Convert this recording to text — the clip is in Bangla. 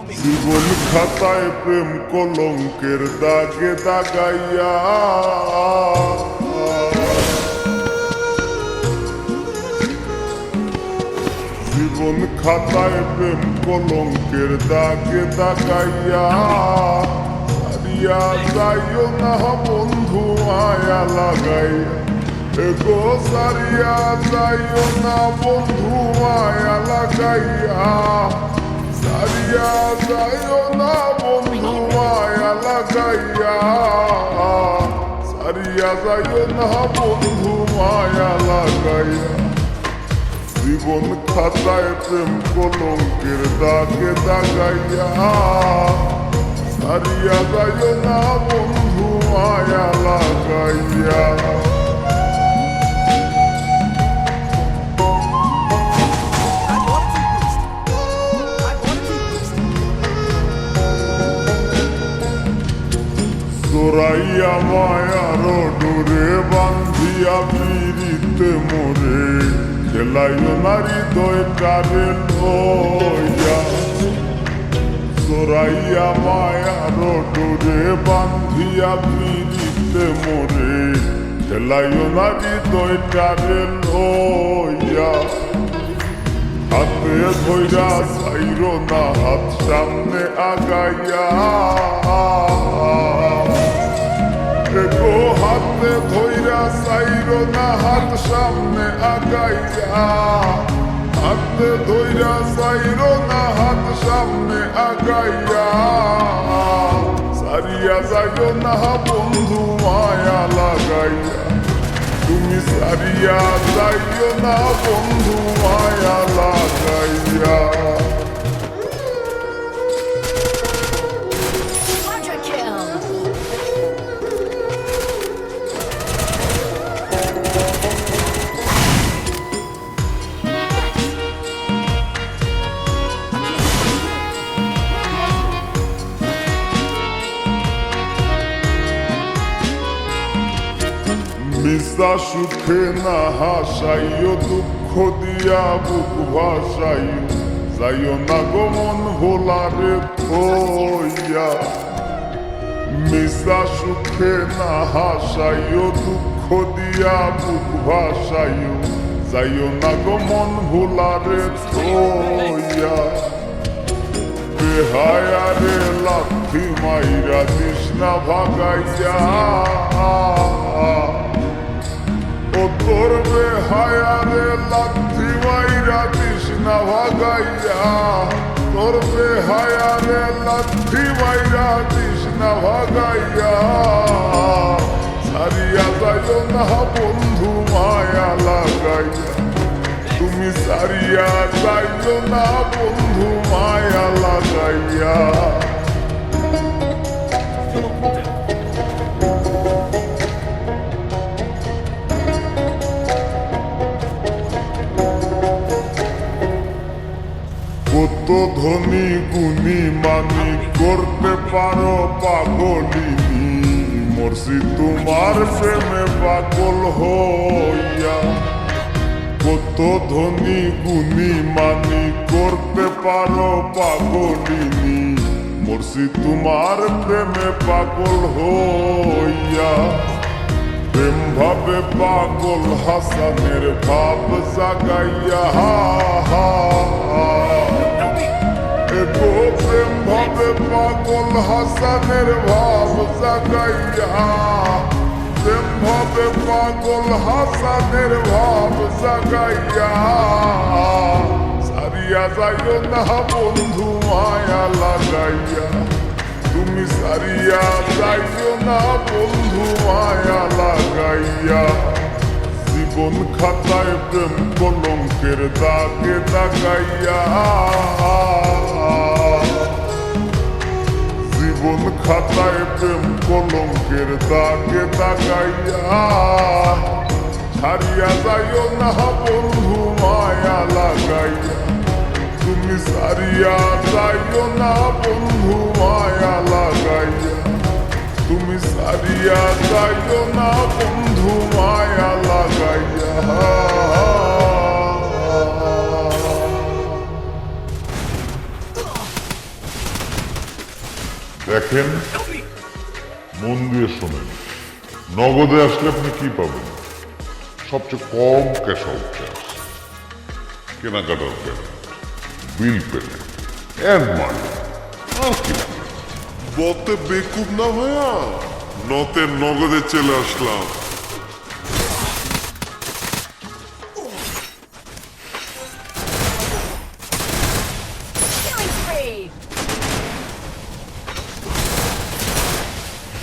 জীবন খাতায় প্রেম কলঙ্কের দাগে দাগাইয়া জীবন খাতায় প্রেম কলঙ্কের দাগে দাগাইয়া সারিয়া যাইও না বন্ধু মায়া লাগাইয়া এগো সারিয়া যাইও না বন্ধু মায়া লাগাইয়া সারিয়া যাইও না বন্ধু মায়া লাগাইয়া সারিয়া যাইও না বন্ধু মায়া লাগাইয়া জীবন খাতায় প্রেম কলঙ্কের দাগে দাগাইয়া সারিয়া যাইও না বন্ধু মায়া লাগাইয়া তোরাইয়া মায়ার ডোরে বান্ধিয়া পিড়িতে মোরে খেলাইও নারী দয়টারে লইয়া তোরাইয়া মায়ার ডোরে বান্ধিয়া পিড়িতে মোরে খেলাইও নারী দয়টারে লইয়া হাতে ধইরা চাইরো না হাত সামনে আগাইয়া গো হাতে ধইরা চাইরো না হাত সামনে আগাইয়া হাতে ধইরা চাইরো না হাত সামনে আগাইয়া সারিয়া যাইও না বন্ধু মায়া লাগাইয়া তুমি সারিয়া যাইও না বন্ধু মায়া লাগাইয়া মিশা সুখে না হাসাইও দুঃখ দিয়া বুক ভাসাইও যাইও না গমন ভোলারে থইয়া মিশা সুখে না হাসাইও দুঃখ দিয়া বুক ভাসাইও যাইও না গমন ভোলারে থইয়া বেহায়ারে লাথি মাইরা তৃষ্ণা ভাগাইয়া ও তোর বেহায়ারে লাথি মাইরা তৃষ্ণা ভাগাইয়া তোর বেহায়ারে লাথি মাইরা তৃষ্ণা ভাগাইয়া সারিয়া যাইও না বন্ধু মায়া লাগাইয়া তুমি সারিয়া যাইও না বন্ধু মায়া লাগাইয়া কত ধনী গুণী মানি করতে পারো পাগলিনী মরছি তোমার প্রেমে পাগল হইয়া কত ধনী গুণী মানি করতে পারো পাগলিনী মরছি তোমার প্রেমে পাগল হইয়া প্রেম ভাবে পাগল হাসানের ভাব জাগাইয়া গো প্রেম ভাবে পাগল হাসানের ভাব জাগাইয়া প্রেম ভাবে পাগল হাসানের ভাব জাগাইয়া সারিয়া যাইও না বন্ধু মায়া লাগাইয়া তুমি সারিয়া যাইও না বন্ধু মায়া লাগাইয়া জীবন খাতায় প্রেম কলঙ্কের দাগে দাগাইয়া জীবন খাতায় প্রেম কলঙ্কের দাগে দাগাইয়া ছাড়িয়া যাইও না বন্ধু মায়া লাগাইয়া তুমি সারিয়া যাইও না বন্ধু মায়া লাগাইয়া তুমি সারিয়া যাইও না বন্ধু মায়া লাগাইয়া দেখেন, মন দিয়ে শোনেন, নগদে আসলে আপনি কি পাবেন? সবচেয়ে কম ক্যাশ আউট ক্যাশ, কেনাকাটার পেমেন্ট, বিল পেমেন্ট, এন্ড মানি, আর কি না। বতে বেকুব না ভাইয়া, নতে নগদে চলে আসলাম।